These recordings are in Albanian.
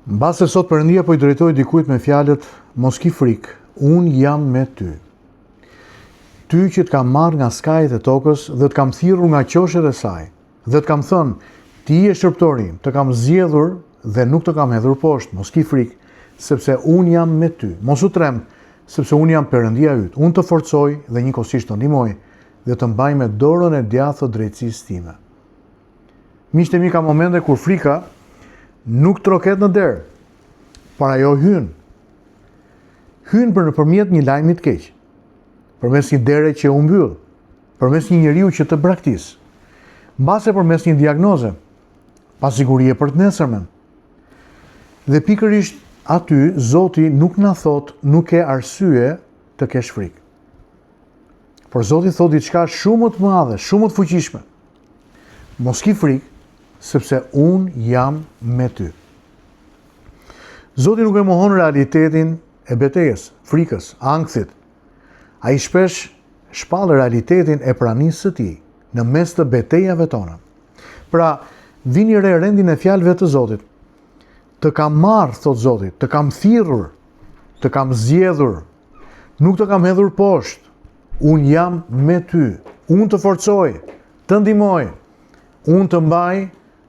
Mbase sot Perëndia po I drejtoj dikujt me fjalët mos ki frikë, unë jam me ty. Ty që të kam marrë nga skajet e tokës dhe të kam thirrur nga qoshet e saj, dhe të kam thënë, ti je shërptori im, të kam zgjedhur dhe nuk të kam hedhur poshtë, mos ki frikë, sepse unë jam me ty. Mos u trem, sepse unë jam Perëndia yt. Unë të forcoj dhe njëkohësisht të ndihmoj dhe të mbaj me dorën e djathtë të drejtësisë time. Miqtë e mi, ka momente kur frika nuk troket në derë, por ajo hyn përmjet një lajmi të keq, përmes një dere që u mbyll, përmes një njeriu që të braktis, mbase përmes një diagnoze, pasigurie për të nesërmen. Dhe pikërisht aty Zoti nuk na thot nuk ke arsye të kesh frikë. Por Zoti thot diçka shumë më të madhe, shumë më të fuqishme. Mos ki frikë, sepse unë jam me ty. Zoti nuk e mohon realitetin e betejës, frikës, ankthit. Ai shpesh shpall realitetin e pranisë së tij në mes të betejave tona. Pra, vini re rendin e fjalëve të Zotit. Të kam marrë, thot Zoti, të kam thirrur, të kam zgjedhur, nuk të kam hedhur poshtë. Unë jam me ty. Unë të forcoj, të ndihmoj, unë të mbaj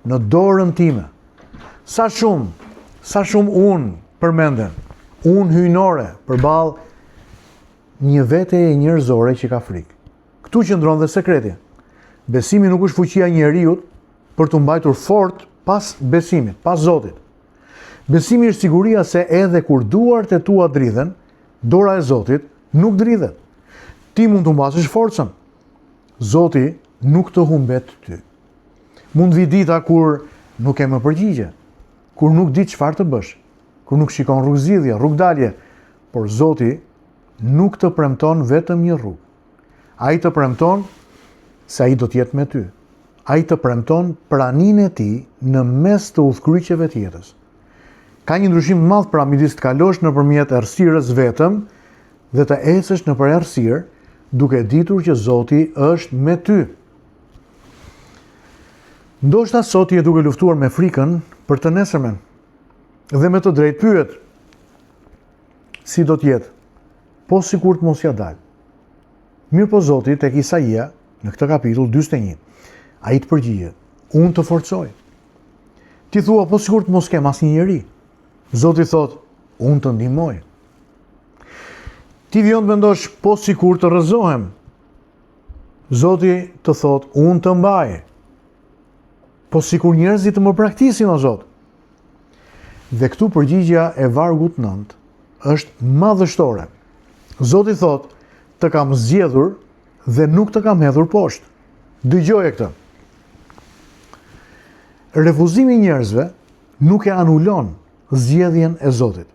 në dorën time. Sa shumë unë përmenden, unë hyjnore përballë një vete e njerëzore që ka frikë. Ktu qëndron dhe sekreti. Besimi nuk është fuqia e njeriu për të mbajtur fort pas besimit, pas Zotit. Besimi është siguria se edhe kur duart e tua dridhen, dora e Zotit nuk dridhet. Ti mund të mbasësh forcën. Zoti nuk të humbet ty. Mund vi dita kur nuk e më përgjigje, kur nuk di çfarë të bësh, kur nuk shikon rrugëzidhje, rrugdalje, por Zoti nuk të premton vetëm një rrugë. Ai të premton se ai do të jetë me ty. Ai të premton praninë e tij në mes të udhkryqeve të jetës. Ka një ndryshim të madh pra midis të kalosh nëpërmjet errësirës vetëm dhe të ecësh nëpër errësirë, duke ditur që Zoti është me ty. Ndoshta sot je duke luftuar me frikën për të nesërmen dhe me të drejtë pyet, si do të jetë, po sikur të mos ja dal. Mirë po Zoti tek Isaia, në këtë kapitull 41, ai të përgjigjet, unë të forcoj. Ti thua, po sikur të mos kem asnjë njeri. Zoti thot, unë të ndihmoj. Ti vjen të mendosh, po sikur të rrëzohem. Zoti të thot, unë të mbaj. Po sikur njerëzit të më braktisin, o Zot. Dhe këtu përgjigja e vargut 9 është madhështore. Zoti thot, të kam zgjedhur dhe nuk të kam hedhur poshtë. Dëgjoje këtë. Refuzimi i njerëzve nuk e anulon zgjedhjen e Zotit.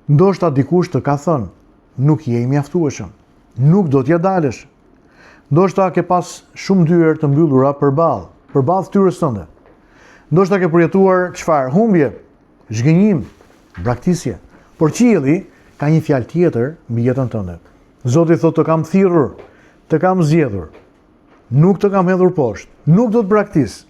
Ndoshta dikush të ka thënë, nuk je I mjaftueshëm, nuk do t'ja dalësh. Ndoshta ke pas shumë dyer të mbyllura përballë fytyrës tënde. Ndoshta ke përjetuar çfarë? Humbje, zhgënjim, braktisje. Por qielli ka një fjalë tjetër mbi jetën tënde. Zoti thotë, të kam thirrur, të kam zgjedhur, nuk të kam hedhur poshtë, nuk do të braktis.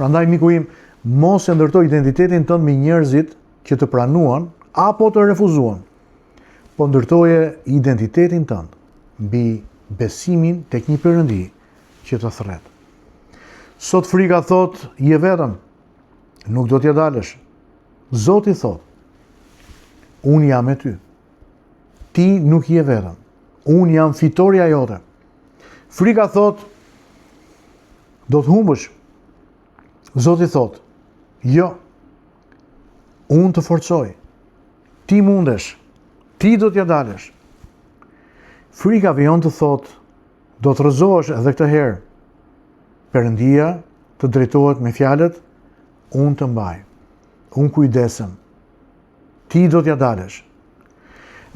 Prandaj miku im, mos e ndërtoj identitetin tënd me njerëzit që të pranuan apo të refuzuan. Po ndërtoje identitetin tënd mbi besimin tek një Perëndi që të thret. Sot frika thot, je vetëm, nuk do t'ja dalësh. Zoti thot, unë jam me ty. Ti nuk je vetëm, unë jam fitoria jote. Frika thot, do t'humbësh. Zoti thot, jo, unë të forcoj. Ti mundesh, ti do t'ja dalësh. Frika vijon të thot, do të rrëzohesh edhe këtë herë. Perëndia të drejtohet me fjalët, unë të mbaj, unë kujdesem, ti do t'ja dalësh.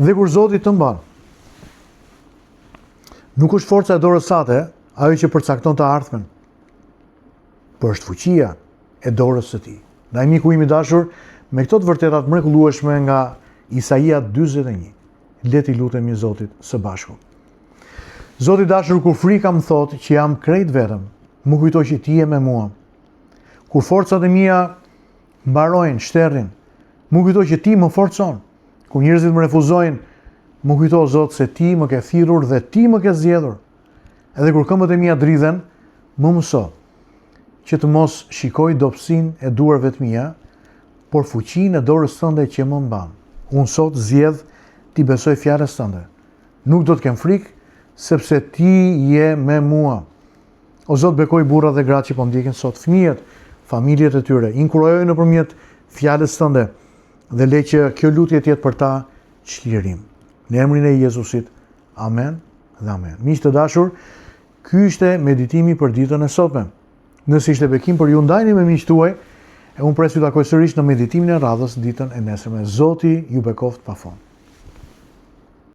Dhe kur Zoti të mban, nuk është forca e dorës sate ajo që përcakton të ardhmen, por është fuqia e dorës së tij. Ndaj miku im I dashur, me këto të vërtetat mrekullueshme nga Isaia 41, le t'i lutemi Zotit së bashku. Zoti I dashur, kur frika më thot që jam krejt vetëm, më kujtoj që ti je me mua. Kur forcat e mia mbarojnë, shterrin, Më kujto që ti më forcon. Kur njerëzit më refuzojnë, më kujto Zot se ti më ke thirrur dhe ti më ke zgjedhur. Edhe kur këmbët e mia dridhen, më mëso që të mos shikoj dobësinë e duarve të mia, por fuqinë e dorës tënde që më mban. Unë sot zgjedh ti besoj fjalës tënde. Nuk do të kem frikë, sepse ti je me mua. O Zot, bekoj burrat dhe gratë që po ndjekin sot, fëmijët, familjet e tyre, inkurajoj nëpërmjet fjalës tënde dhe le që kjo lutje të jetë për ta çlirim. Në emrin e Jezusit. Amen dhe amen. Miq të dashur, ky ishte meditimi për ditën e sotme. Nëse ishte bekim për ju, ndajni me miqtë tuaj e unë pres ju takoj sërish në meditimin e radhës ditën e nesërme. Zoti ju bekoft pafund.